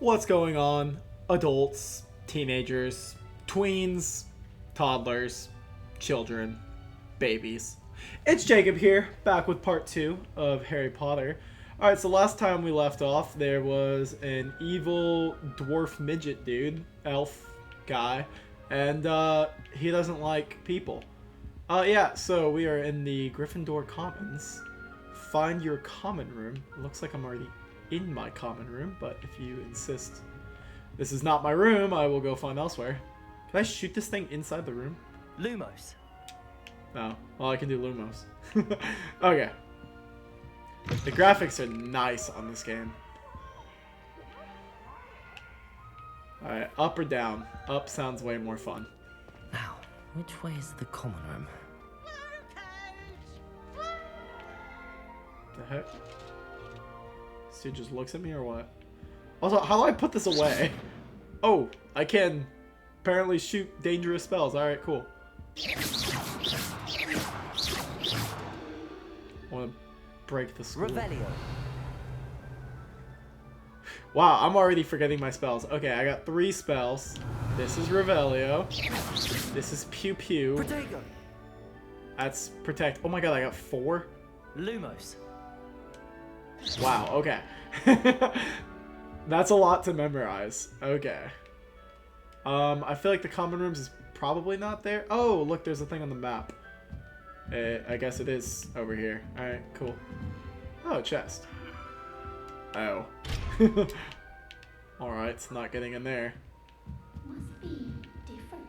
What's going on? Adults, teenagers, tweens, toddlers, children, babies. It's Jacob here, back with part 2 of Harry Potter. Alright, so last time we left off, there was an evil dwarf midget dude, elf guy, and he doesn't like people. Yeah, so we are in the Gryffindor Commons. Find your common room. Looks like I'm already in my common room, but if you insist this is not my room, I will go find elsewhere. Can I shoot this thing inside the room? Lumos. No. Well, I can do Lumos. Okay. The graphics are nice on this game. Alright, up or down? Up sounds way more fun. Now, which way is the common room? The heck? This dude just looks at me or what? Also, how do I put this away? Oh, I can apparently shoot dangerous spells. Alright, cool. I want to break the school. Revelio. Wow, I'm already forgetting my spells. Okay, I got 3 spells. This is Revelio. This is Pew Pew. Protego. That's Protect. Oh my god, I got 4? Lumos. Wow, okay. That's a lot to memorize. Okay. I feel like the common rooms is probably not there. Oh, look, there's a thing on the map. I guess it is over here. Alright, cool. Oh, chest. Oh. Alright, not getting in there. Must be different,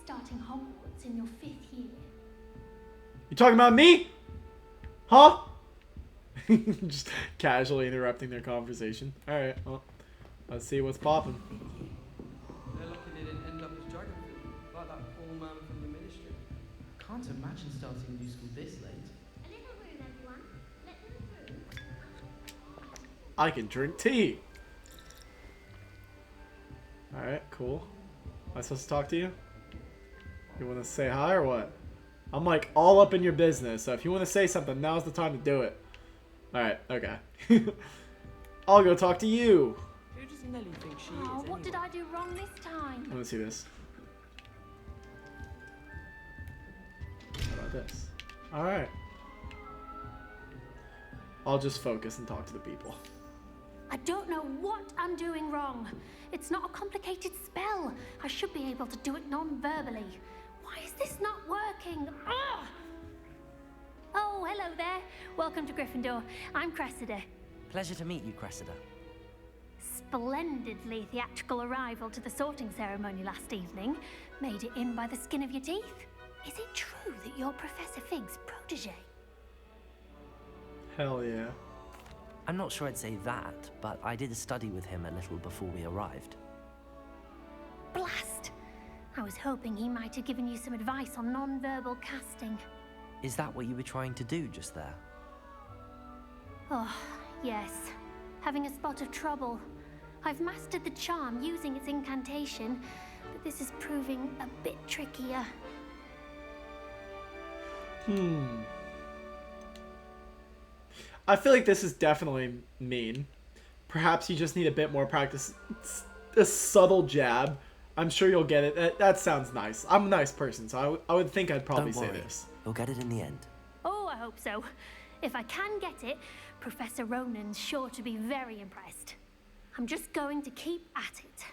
starting Hogwarts in your 5th year. You talking about me? Huh? Just casually interrupting their conversation. Alright, well, let's see what's popping. They're lucky they didn't end up as dragon food, like that poor man from the ministry. Can't imagine starting new school this late. A little room, everyone. Let them through. I can drink tea. Alright, cool. Am I supposed to talk to you? You want to say hi or what? I'm like all up in your business, so if you want to say something, now's the time to do it. Alright, okay. I'll go talk to you. Who does Nelly think she Oh, is? what did I do wrong this time? I want to see this. How about this? Alright. I'll just focus and talk to the people. I don't know what I'm doing wrong. It's not a complicated spell. I should be able to do it non-verbally. Why is this not working? Ugh! Oh, hello there. Welcome to Gryffindor. I'm Cressida. Pleasure to meet you, Cressida. Splendidly theatrical arrival to the sorting ceremony last evening. Made it in by the skin of your teeth. Is it true that you're Professor Fig's protege? Hell yeah. I'm not sure I'd say that, but I did study with him a little before we arrived. Blast! I was hoping he might have given you some advice on non-verbal casting. Is that what you were trying to do just there? Oh, yes. Having a spot of trouble. I've mastered the charm using its incantation, but this is proving a bit trickier. I feel like this is definitely mean. Perhaps you just need a bit more practice. It's a subtle jab. I'm sure you'll get it. That sounds nice. I'm a nice person, so I would think I'd probably Don't say worry. this. You'll get it in the end. Oh, I hope so. If I can get it, Professor Ronan's sure to be very impressed. I'm just going to keep at it.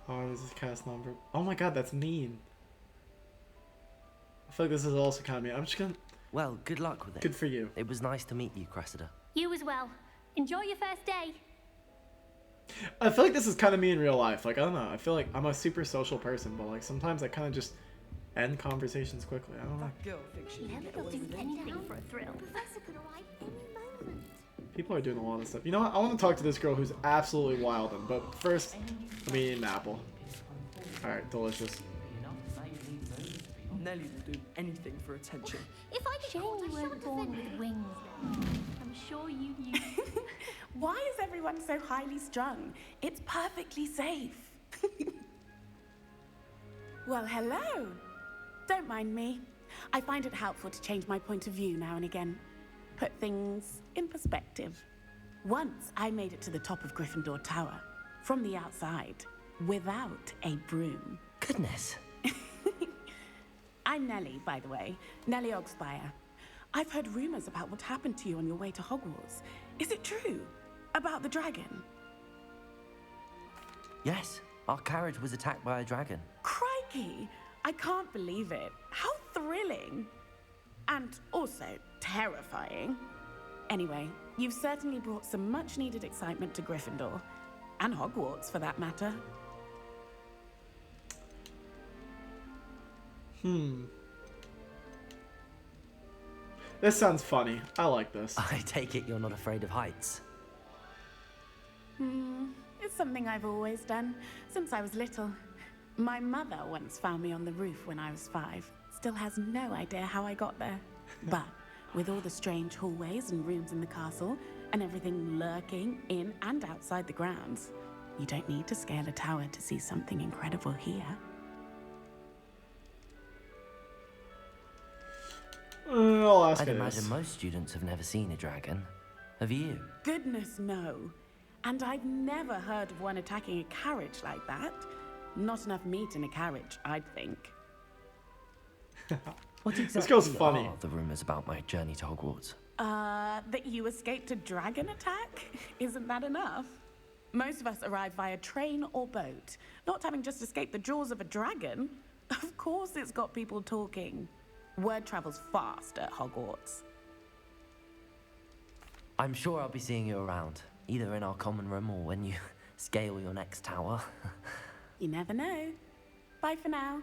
Oh, this is cast number. Oh my god, that's mean. I feel like this is also kind of mean. I'm just gonna... Well, good luck with it. Good for you. It was nice to meet you, Cressida. You as well. Enjoy your first day. I feel like this is kind of me in real life. Like, I don't know. I feel like I'm a super social person, but like sometimes I kind of just end conversations quickly. I don't know. That girl thinks she can Never get will away do with anything anything. for a thrill. Professor could arrive any moment. People are doing a lot of stuff. You know what? I want to talk to this girl who's absolutely wildin'. But first, let me eat an apple. Alright, delicious. Nelly will do anything for attention. If I get caught, you weren't born with wings then. I'm sure you knew. Why is everyone so highly strung? It's perfectly safe. Well, hello. Don't mind me. I find it helpful to change my point of view now and again. Put things in perspective. Once I made it to the top of Gryffindor Tower, from the outside, without a broom. Goodness. I'm Nellie, by the way. Nellie Ogspire. I've heard rumors about what happened to you on your way to Hogwarts. Is it true? About the dragon? Yes, our carriage was attacked by a dragon. Crikey! I can't believe it. How thrilling! And also terrifying. Anyway, you've certainly brought some much-needed excitement to Gryffindor. And Hogwarts, for that matter. This sounds funny. I like this. I take it you're not afraid of heights. It's something I've always done, since I was little. My mother once found me on the roof when I was 5. Still has no idea how I got there. But with all the strange hallways and rooms in the castle, and everything lurking in and outside the grounds, you don't need to scale a tower to see something incredible here. I'll ask I'd her imagine this. most students have never seen a dragon. Have you? Goodness, no. And I've never heard of one attacking a carriage like that. Not enough meat in a carriage, I'd think. What exactly girl's funny. are the rumors about my journey to Hogwarts? That you escaped a dragon attack? Isn't that enough? Most of us arrive via train or boat, not having just escaped the jaws of a dragon. Of course it's got people talking. Word travels fast at Hogwarts. I'm sure I'll be seeing you around, either in our common room or when you scale your next tower. You never know. Bye for now.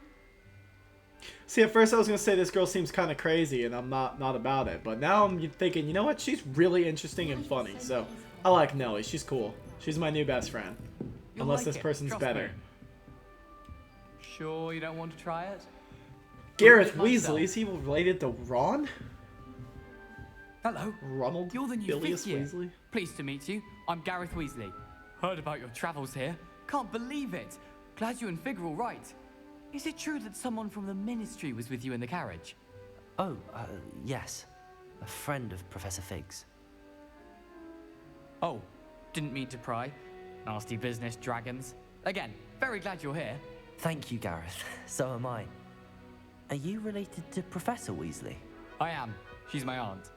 See, at first I was gonna say this girl seems kind of crazy, and I'm not about it. But now I'm thinking, you know what? She's really interesting and funny. So I like Nellie. She's cool. She's my new best friend. You'll Unless like this it, person's trust better. me. Sure you don't want to try it? Gareth Look at myself. Weasley. Is he related to Ron? Hello. Ronald You're the new Bilious fifth year. Weasley? Pleased to meet you. I'm Gareth Weasley. Heard about your travels here. Can't believe it. Glad you and Fig are all right. Is it true that someone from the Ministry was with you in the carriage? Oh, yes. A friend of Professor Fig's. Oh, didn't mean to pry. Nasty business, dragons. Again, very glad you're here. Thank you, Gareth. So am I. Are you related to Professor Weasley? I am. She's my aunt.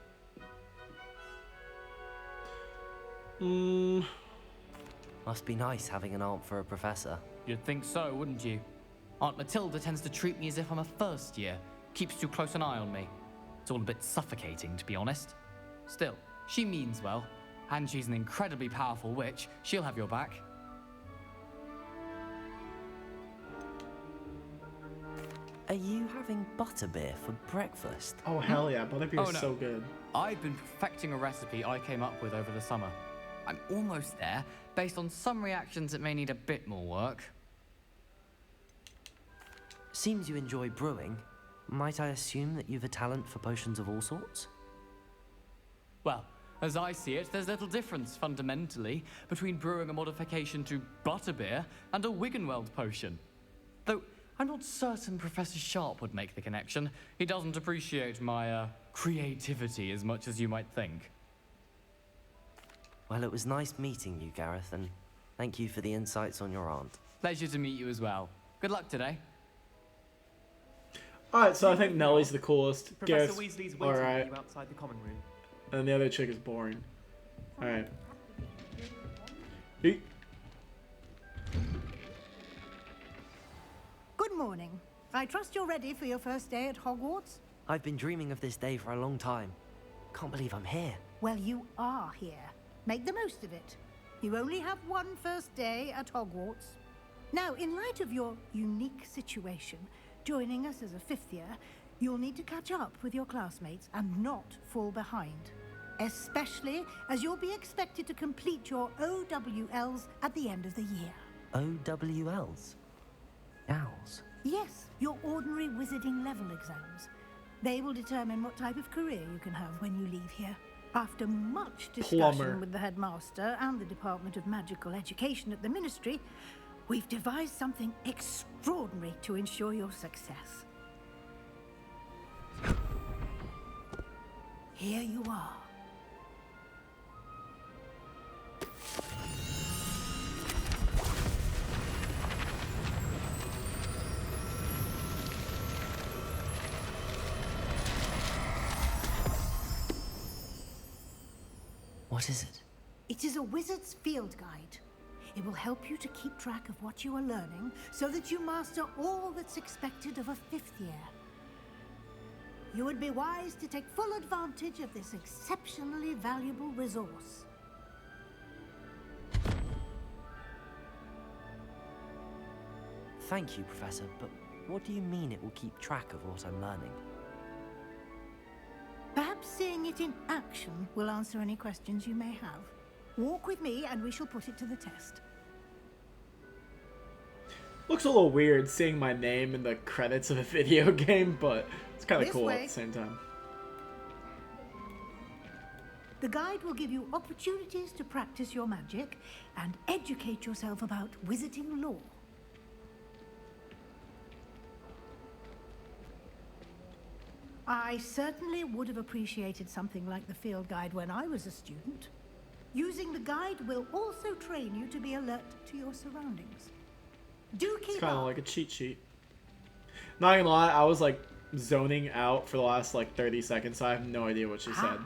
Must be nice having an aunt for a professor. You'd think so, wouldn't you? Aunt Matilda tends to treat me as if I'm a first year. Keeps too close an eye on me. It's all a bit suffocating, to be honest. Still, she means well. And she's an incredibly powerful witch. She'll have your back. Are you having butterbeer for breakfast? Oh hell yeah! Butterbeer is Oh, no. so good. I've been perfecting a recipe I came up with over the summer. I'm almost there, based on some reactions that may need a bit more work. Seems you enjoy brewing. Might I assume that you've a talent for potions of all sorts? Well, as I see it, there's little difference, fundamentally, between brewing a modification to butterbeer and a Wiggenweld potion. Though, I'm not certain Professor Sharp would make the connection. He doesn't appreciate my, creativity as much as you might think. Well, it was nice meeting you, Gareth, and thank you for the insights on your aunt. Pleasure to meet you as well. Good luck today. Alright, so I think Nellie's the coolest. Professor Gareth's Weasley's waiting alright. for you outside the common room. And the other chick is boring. Alright. Hey. Good morning. I trust you're ready for your first day at Hogwarts? I've been dreaming of this day for a long time. Can't believe I'm here. Well, you are here. Make the most of it. You only have one first day at Hogwarts. Now, in light of your unique situation, joining us as a fifth year, you'll need to catch up with your classmates and not fall behind. Especially as you'll be expected to complete your OWLs at the end of the year. OWLs? Owls? Yes, your ordinary wizarding level exams. They will determine what type of career you can have when you leave here. After much discussion Plumber. with the headmaster and the Department of Magical Education at the Ministry, we've devised something extraordinary to ensure your success. Here you are. What is it? It is a wizard's field guide. It will help you to keep track of what you are learning so that you master all that's expected of a 5th year. You would be wise to take full advantage of this exceptionally valuable resource. Thank you, Professor, but what do you mean it will keep track of what I'm learning? Perhaps seeing it in action will answer any questions you may have. Walk with me and we shall put it to the test. Looks a little weird seeing my name in the credits of a video game, but it's kind of This cool way. at the same time. The guide will give you opportunities to practice your magic and educate yourself about wizarding lore. I certainly would have appreciated something like the field guide when I was a student. Using the guide will also train you to be alert to your surroundings. Do It's keep kind of up. like a cheat sheet. Not gonna lie, I was like zoning out for the last like 30 seconds, so I have no idea what she said.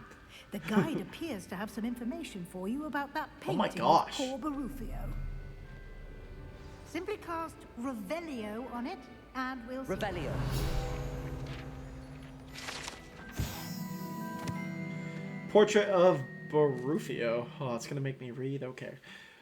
The guide appears to have some information for you about that Oh painting my gosh. of poor Barufio. Simply cast Revelio on it, and we'll see. Revelio. Portrait of Barufio. Oh, it's gonna make me read. Okay.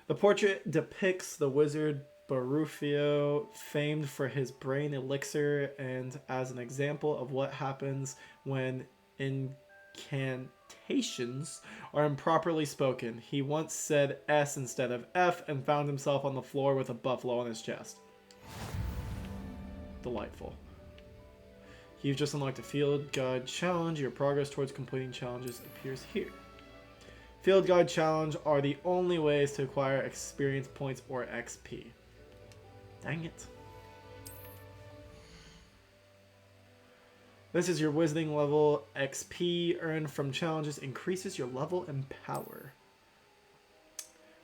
The portrait depicts the wizard Barufio, famed for his brain elixir, and as an example of what happens when incantations are improperly spoken. He once said S instead of F and found himself on the floor with a buffalo on his chest. Delightful. You've just unlocked a field guide challenge. Your progress towards completing challenges appears here. Field guide challenge are the only ways to acquire experience points or XP. Dang it. This is your wizarding level. XP earned from challenges increases your level and power.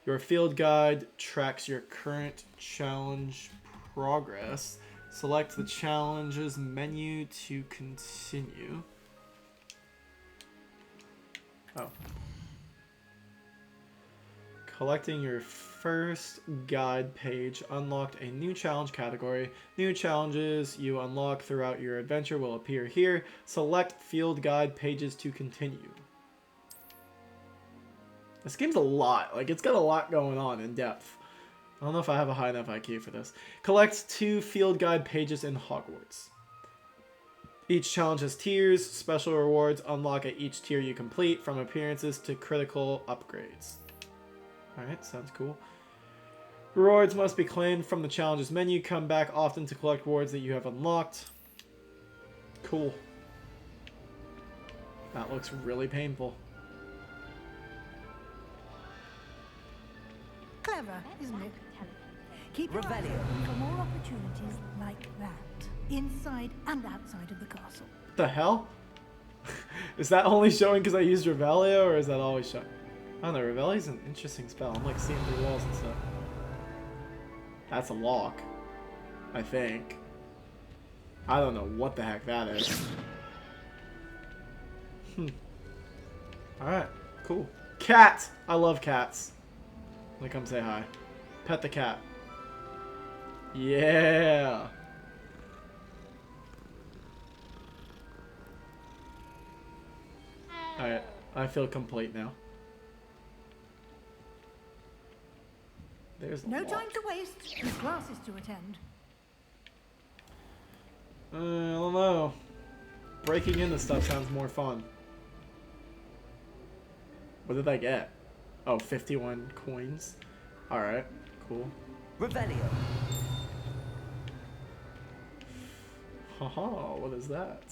Your field guide tracks your current challenge progress. Select the challenges menu to continue. Oh. Collecting your first guide page unlocked a new challenge category. New challenges you unlock throughout your adventure will appear here. Select field guide pages to continue. This game's a lot. Like, it's got a lot going on in depth. I don't know if I have a high enough IQ for this. Collect 2 field guide pages in Hogwarts. Each challenge has tiers. Special rewards unlock at each tier you complete, from appearances to critical upgrades. Alright, sounds cool. Rewards must be claimed from the challenges menu. Come back often to collect rewards that you have unlocked. Cool. That looks really painful. Clever, isn't it? Keep your eyes Revelio. open for more opportunities like that, inside and outside of the castle. What the hell? Is that only showing because I used Revelio, or is that always showing? I don't know, Revelio's an interesting spell. I'm like seeing through walls and stuff. That's a lock. I think. I don't know what the heck that is. Alright, cool. Cat! I love cats. Let me come say hi. Pet the cat. Yeah! Alright, I feel complete now. There's the No lock. time to waste. There's classes to attend. I don't know. Breaking into stuff sounds more fun. What did I get? Oh, 51 coins. Alright, cool. Revelio. Haha, what is that?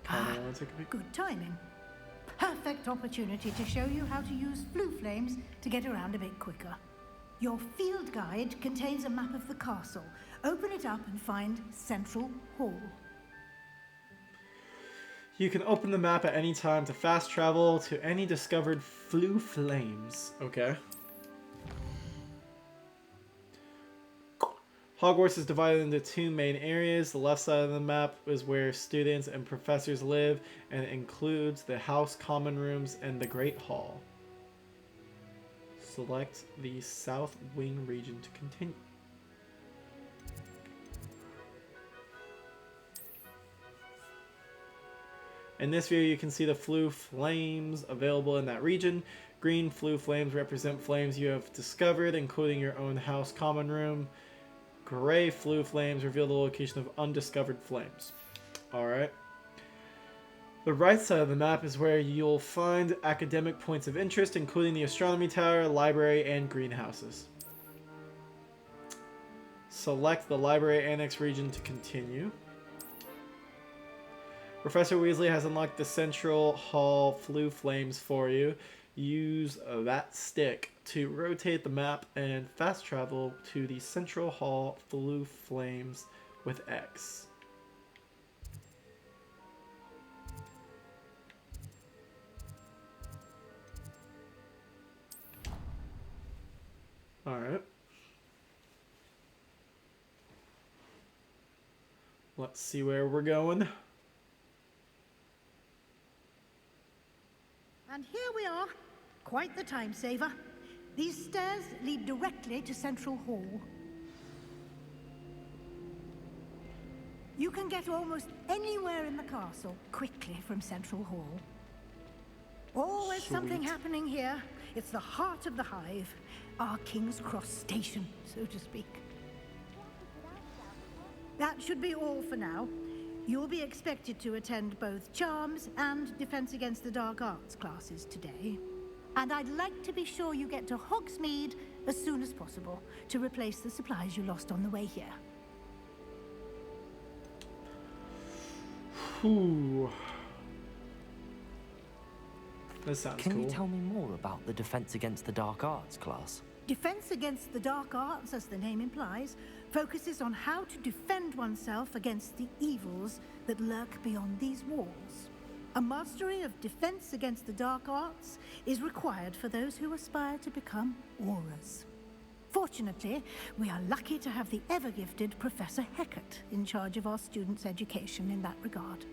Kinda wanna take a peek. Good timing. Perfect opportunity to show you how to use flue flames to get around a bit quicker. Your field guide contains a map of the castle. Open it up and find Central Hall. You can open the map at any time to fast travel to any discovered flue flames. Okay. Hogwarts is divided into two main areas. The left side of the map is where students and professors live, and it includes the house common rooms and the Great Hall. Select the South Wing region to continue. In this view, you can see the Floo flames available in that region. Green Floo flames represent flames you have discovered, including your own house common room. Gray Floo flames reveal the location of undiscovered flames. Alright. The right side of the map is where you'll find academic points of interest, including the Astronomy Tower, Library, and Greenhouses. Select the Library Annex region to continue. Professor Weasley has unlocked the Central Hall Floo flames for you. Use that stick to rotate the map and fast travel to the Central Hall Floo flames with X. Alright. Let's see where we're going. And here we are. Quite the time saver. These stairs lead directly to Central Hall. You can get almost anywhere in the castle quickly from Central Hall. Always something happening here. It's the heart of the Hive. Our King's Cross station, so to speak. That should be all for now. You'll be expected to attend both Charms and Defense Against the Dark Arts classes today. And I'd like to be sure you get to Hogsmeade as soon as possible to replace the supplies you lost on the way here. Ooh. That sounds cool. Can you tell me more about the Defense Against the Dark Arts class? Defense Against the Dark Arts, as the name implies, focuses on how to defend oneself against the evils that lurk beyond these walls. A mastery of Defense Against the Dark Arts is required for those who aspire to become Aurors. Fortunately, we are lucky to have the ever-gifted Professor Hecat in charge of our students' education in that regard.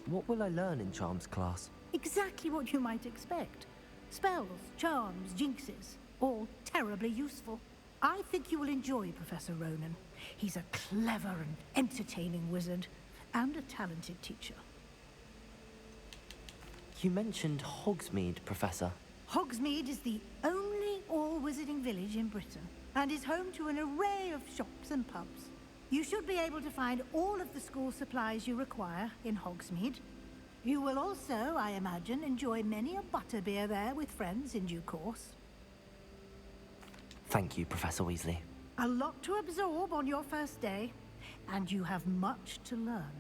What will I learn in Charms class? Exactly what you might expect. Spells, charms, jinxes, all terribly useful. I think you will enjoy Professor Ronan. He's a clever and entertaining wizard, and a talented teacher. You mentioned Hogsmeade, Professor. Hogsmeade is the only all-wizarding village in Britain, and is home to an array of shops and pubs. You should be able to find all of the school supplies you require in Hogsmeade. You will also, I imagine, enjoy many a butterbeer there with friends in due course. Thank you, Professor Weasley. A lot to absorb on your first day, and you have much to learn.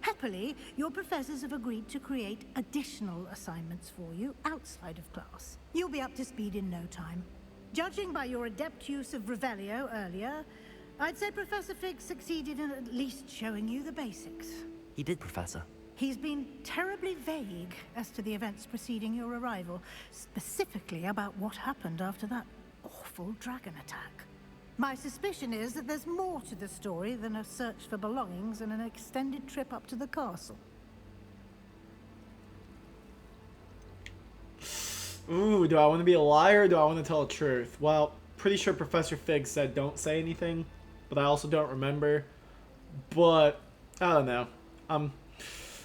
Happily, your professors have agreed to create additional assignments for you outside of class. You'll be up to speed in no time. Judging by your adept use of Revelio earlier, I'd say Professor Fig succeeded in at least showing you the basics. He did, Professor. He's been terribly vague as to the events preceding your arrival, specifically about what happened after that awful dragon attack. My suspicion is that there's more to the story than a search for belongings and an extended trip up to the castle. Ooh, do I want to be a liar or do I want to tell the truth? Well, pretty sure Professor Fig said don't say anything, but I also don't remember. But, I don't know.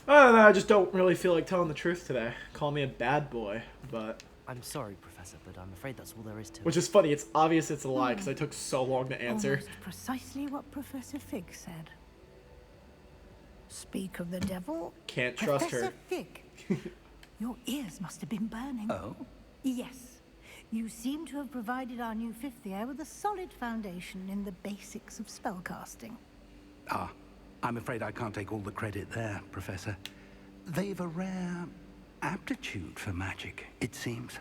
I just don't really feel like telling the truth today. Call me a bad boy, but... I'm sorry, Professor, but I'm afraid that's all there is to it. Which is funny, it's obvious it's a lie, because I took so long to answer. Almost precisely what Professor Fig said. Speak of the devil. Can't trust Professor her. Fig, your ears must have been burning. Oh? Yes. You seem to have provided our new fifth year with a solid foundation in the basics of spellcasting. Ah, I'm afraid I can't take all the credit there, Professor. They've a rare aptitude for magic, it seems.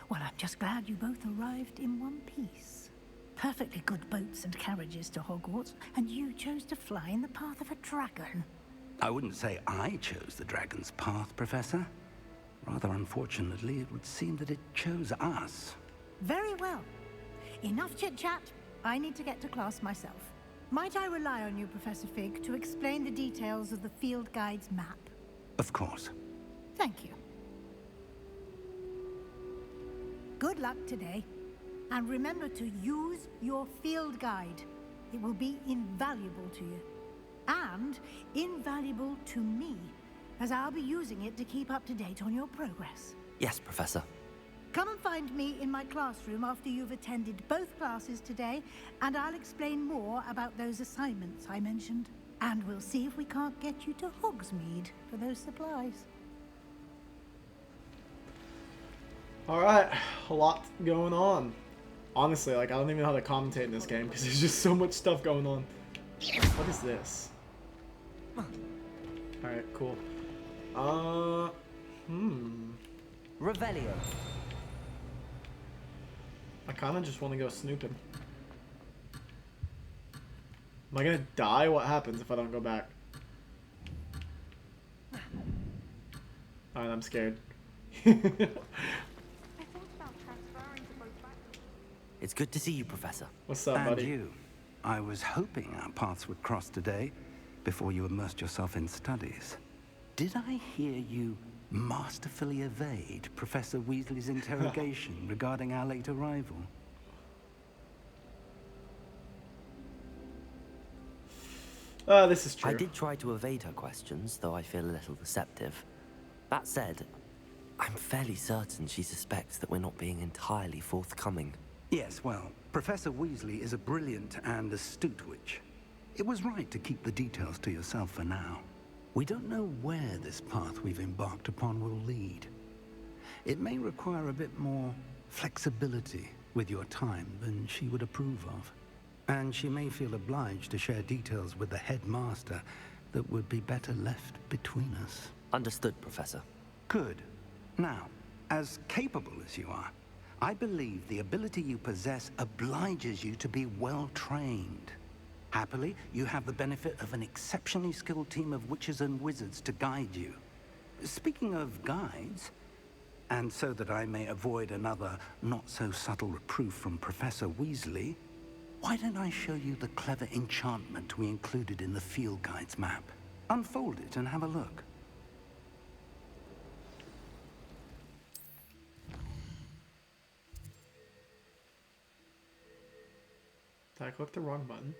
Well, I'm just glad you both arrived in one piece. Perfectly good boats and carriages to Hogwarts, and you chose to fly in the path of a dragon. I wouldn't say I chose the dragon's path, Professor. Rather unfortunately, it would seem that it chose us. Very well. enough chit-chat. I need to get to class myself. Might I rely on you, Professor Fig, to explain the details of the field guide's map? Of course. Thank you. Good luck today. And remember to use your field guide. It will be invaluable to you. And invaluable to me, as I'll be using it to keep up to date on your progress. Yes, Professor. Come and find me in my classroom after you've attended both classes today, and I'll explain more about those assignments I mentioned. And we'll see if we can't get you to Hogsmeade for those supplies. Alright, a lot going on. Honestly, like, I don't even know how to commentate in this game because there's just so much stuff going on. What is this? Alright, cool. Revelio. I kind of just want to go snooping. Am I gonna die? What happens if I don't go back? Alright, I'm scared. It's good to see you, Professor. What's up, And buddy? you. I was hoping our paths would cross today before you immersed yourself in studies. Did I hear you masterfully evade Professor Weasley's interrogation regarding our late arrival? This is true. I did try to evade her questions, though I feel a little deceptive. That said, I'm fairly certain she suspects that we're not being entirely forthcoming. Yes, well, Professor Weasley is a brilliant and astute witch. It was right to keep the details to yourself for now. We don't know where this path we've embarked upon will lead. It may require a bit more flexibility with your time than she would approve of. And she may feel obliged to share details with the headmaster that would be better left between us. Understood, Professor. Good. Now, as capable as you are, I believe the ability you possess obliges you to be well trained. Happily, you have the benefit of an exceptionally skilled team of witches and wizards to guide you. Speaking of guides, and so that I may avoid another not-so-subtle reproof from Professor Weasley, why don't I show you the clever enchantment we included in the field guide's map? Unfold it and have a look. I clicked the wrong button.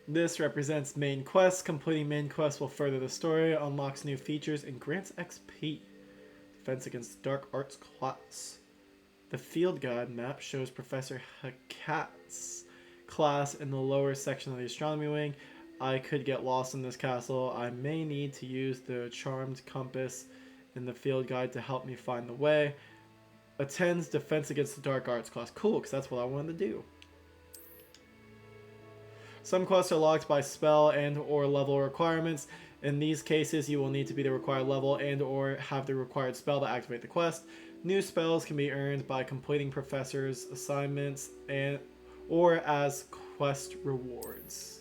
This represents main quests. Completing main quests will further the story, unlocks new features, and grants XP. Defense against dark arts class. The field guide map shows Professor Hackat's class in the lower section of the astronomy wing. I could get lost in this castle. I may need to use the charmed compass in the field guide to help me find the way. Attends defense against the dark arts class. Cool, because that's what I wanted to do. Some quests are locked by spell and or level requirements. In these cases, you will need to be the required level and or have the required spell to activate the quest. New spells can be earned by completing professors' assignments and or as quest rewards.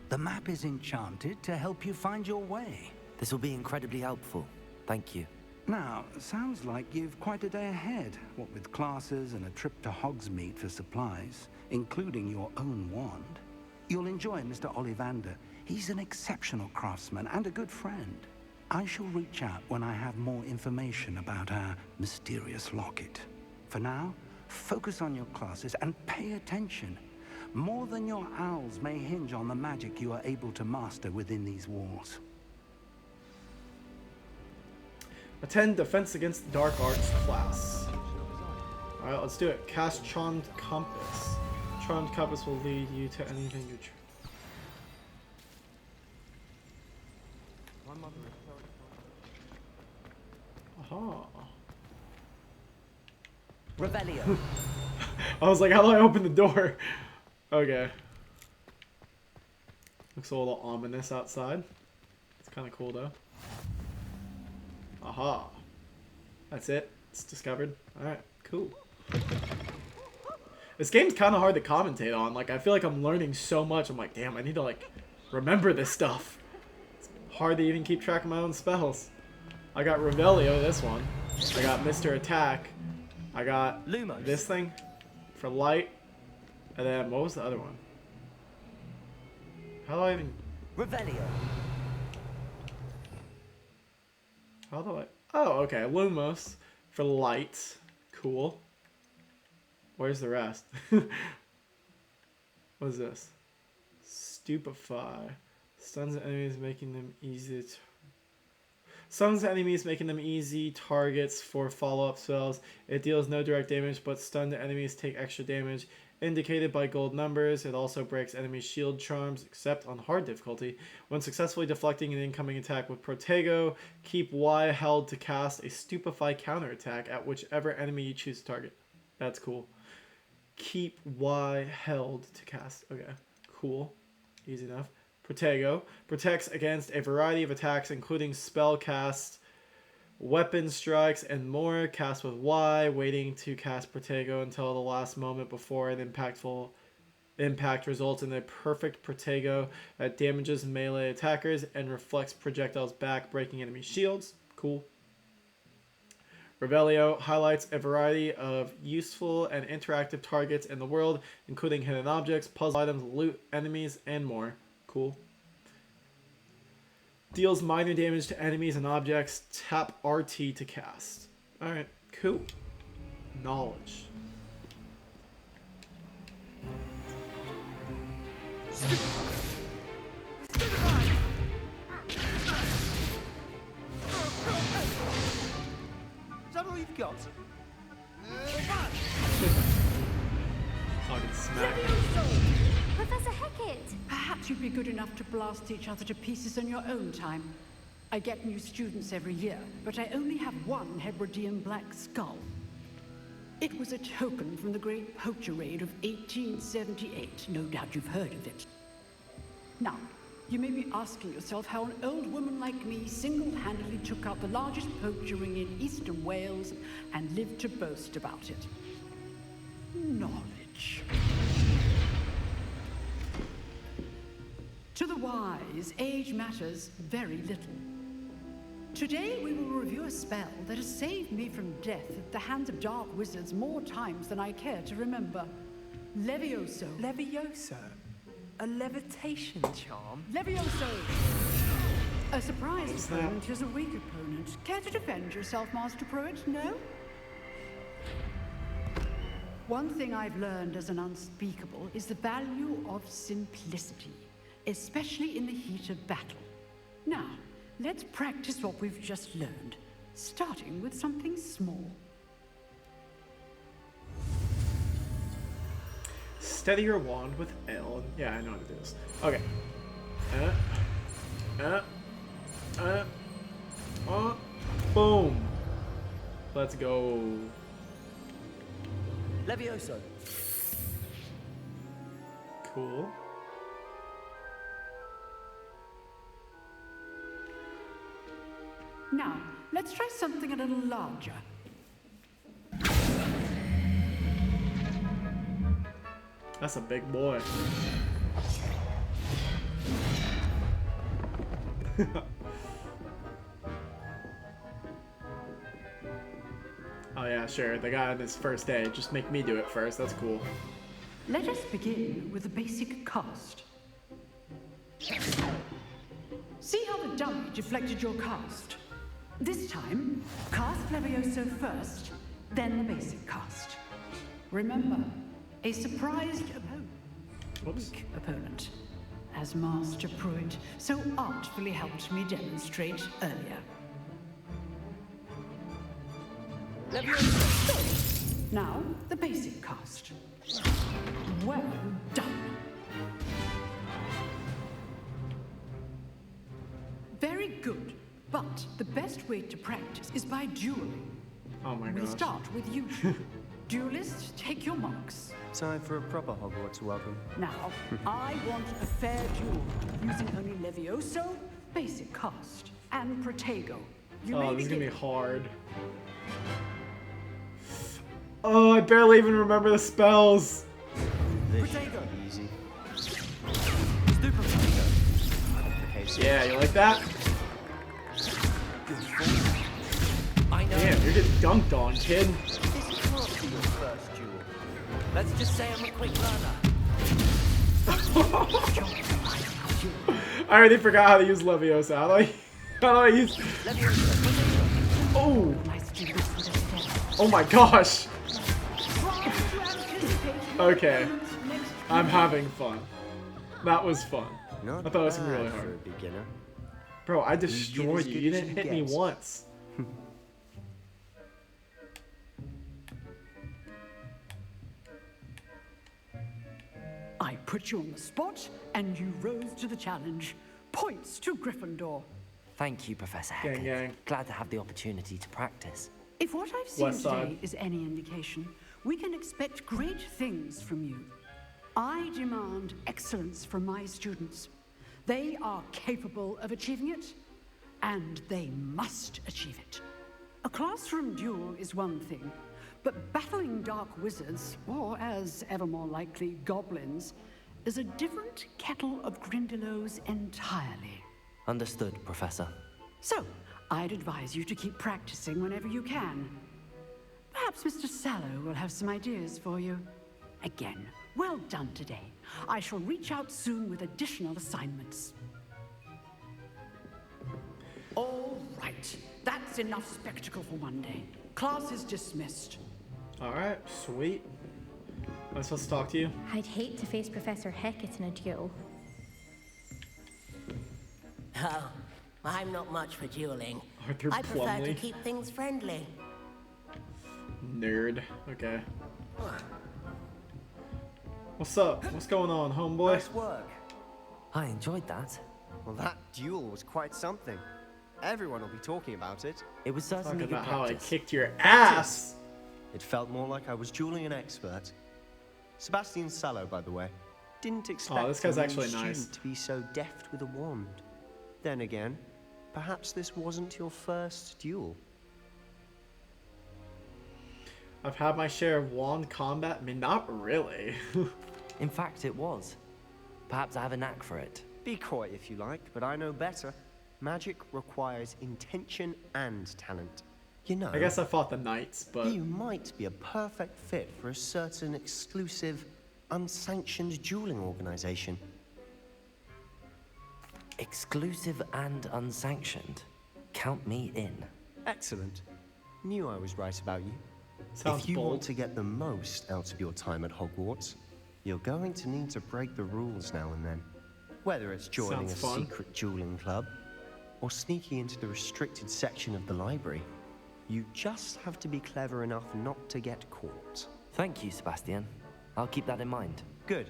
The map is enchanted to help you find your way. This will be incredibly helpful. Thank you. Now, sounds like you've quite a day ahead, what with classes and a trip to Hogsmeade for supplies, including your own wand. You'll enjoy Mr. Ollivander. He's an exceptional craftsman and a good friend. I shall reach out when I have more information about our mysterious locket. For now, focus on your classes and pay attention. More than your owls may hinge on the magic you are able to master within these walls. Attend defense against dark arts class. Alright, let's do it. Cast Charmed Compass. Charmed Compass will lead you to anything you Aha. Revelio. I was like, how do I open the door? Okay. Looks a little ominous outside. It's kind of cool though. Aha. That's it. It's discovered. Alright, cool. This game's kind of hard to commentate on. Like, I feel like I'm learning so much. I'm like, damn, I need to, like, remember this stuff. It's hard to even keep track of my own spells. I got Revelio, this one. I got Mr. Attack. I got Lumos. this thing for light. And then, what was the other one? How do I even... Revelio. How do I... Oh, okay. Lumos for light. Cool. Where's the rest? What is this? Stupefy. Stuns enemies, making them easy to... Stuns enemies, making them easy targets for follow-up spells. It deals no direct damage, but stunned enemies take extra damage. Indicated by gold numbers, it also breaks enemy shield charms, except on hard difficulty. When successfully deflecting an incoming attack with Protego, keep Y held to cast a Stupefy counterattack at whichever enemy you choose to target. That's cool. Keep Y held to cast. Okay, cool. Easy enough. Protego protects against a variety of attacks, including spell cast, weapon strikes, and more. Cast with Y, waiting to cast Protego until the last moment before an impactful impact results in a perfect Protego that damages melee attackers and reflects projectiles back, breaking enemy shields. Cool. Revelio highlights a variety of useful and interactive targets in the world, including hidden objects, puzzle items, loot, enemies, and more. Cool. Deals minor damage to enemies and objects. Tap RT to cast. Alright, cool. Knowledge. Is that all you've got? Fucking smack. Professor Hecat! Perhaps you'd be good enough to blast each other to pieces on your own time. I get new students every year, but I only have one Hebridean black skull. It was a token from the Great Poacher Raid of 1878. No doubt you've heard of it. Now, you may be asking yourself how an old woman like me single-handedly took out the largest poacher ring in eastern Wales and lived to boast about it. Knowledge. To the wise, age matters very little. Today we will review a spell that has saved me from death at the hands of dark wizards more times than I care to remember. Leviosa. Leviosa? A levitation charm? Leviosa! A surprised opponent is a weak opponent. Care to defend yourself, Master Pruitt? No? One thing I've learned as an unspeakable is the value of simplicity, especially in the heat of battle. Now, let's practice what we've just learned, starting with something small. Steady your wand with L. Yeah, I know what it is. Okay. Boom. Let's go. Leviosa. Cool. Now, let's try something a little larger. That's a big boy. Oh yeah, sure. The guy on his first day. Just make me do it first. That's cool. Let us begin with the basic cast. See how the dummy deflected your cast? This time, cast Leviosa first, then the basic cast. Remember, a surprised opponent. Whoops. Weak opponent, as Master Pruitt so artfully helped me demonstrate earlier. Leviosa. Now, the basic cast. Well done. Very good, but the best way to practice is by dueling. Oh my We'll gosh. start with you. Duelists, take your marks. Time for a proper Hogwarts welcome. Now, I want a fair duel, using only Levioso, basic cast, and Protego. You Oh, may this is gonna be begin. hard. Oh, I barely even remember the spells. This Protego. should be easy. Stupefy. Complicated case. Yeah, you like that? I know. Damn, you're getting dunked on, kid. This can't be your first duel. Let's just say I'm a quick learner. I already forgot how to use Leviosa. How do I use... Oh! Oh my gosh! Okay. I'm having fun. That was fun. I thought it was really hard. Bro, I destroyed you. You didn't hit me once. I put you on the spot, and you rose to the challenge. Points to Gryffindor. Thank you, Professor Gang, Hecat. gang. Glad to have the opportunity to practice. If what I've seen West side. today is any indication, we can expect great things from you. I demand excellence from my students. They are capable of achieving it, and they must achieve it. A classroom duel is one thing, but battling dark wizards, or as ever more likely, goblins, is a different kettle of Grindylows entirely. Understood, Professor. So, I'd advise you to keep practicing whenever you can. Perhaps Mr. Sallow will have some ideas for you. Again, well done today. I shall reach out soon with additional assignments. All right, that's enough spectacle for one day. Class is dismissed. Alright, sweet. Am I supposed to talk to you? I'd hate to face Professor Hecat in a duel. Oh, I'm not much for dueling. Arthur I prefer Plumley. to keep things friendly. Nerd. Okay. What's up? What's going on, homeboy? Nice work. I enjoyed that. Well, that duel was quite something. Everyone will be talking about it. It was Talking certainly good about how I practice. kicked your ass. It felt more like I was dueling an expert. Sebastian Sallow, by the way. Didn't expect this guy's a new actually student nice. to be so deft with a wand. Then again, perhaps this wasn't your first duel. I've had my share of wand combat. I mean, not really. In fact, it was. Perhaps I have a knack for it. Be coy if you like, but I know better. Magic requires intention and talent. You know, I guess I fought the knights, but you might be a perfect fit for a certain exclusive, unsanctioned dueling organization. Exclusive and unsanctioned. Count me in. Excellent. Knew I was right about you. sounds If you bold. want to get the most out of your time at Hogwarts, you're going to need to break the rules now and then. Whether it's joining Sounds a fun. secret dueling club, or sneaking into the restricted section of the library, you just have to be clever enough not to get caught. Thank you, Sebastian. I'll keep that in mind. Good.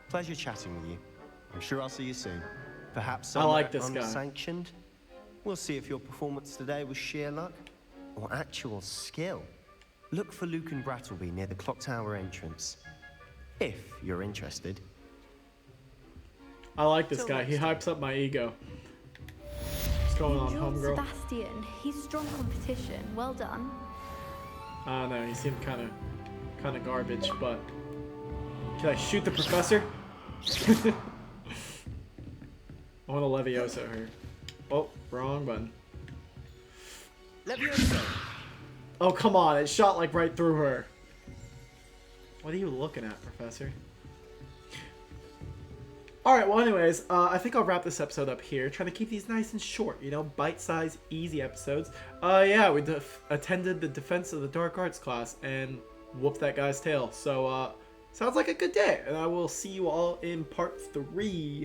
Pleasure chatting with you. I'm sure I'll see you soon. Perhaps I like somewhere this guy. unsanctioned. We'll see if your performance today was sheer luck or actual skill. Look for Luke and Brattleby near the clock tower entrance. If you're interested. I like this Till guy. He next time. hypes up my ego. What's going on, Enjoyed homegirl? Sebastian. He's strong competition. Well done. I don't know. He seemed kind of garbage, but can I shoot the professor? I want to Leviosa her. Oh, wrong button. Leviosa! Oh, come on. It shot like right through her. What are you looking at, Professor? Alright, well anyways, I think I'll wrap this episode up here. Trying to keep these nice and short, you know, bite-sized, easy episodes. Yeah, we attended the Defense of the Dark Arts class and whooped that guy's tail. So, sounds like a good day. And I will see you all in part 3.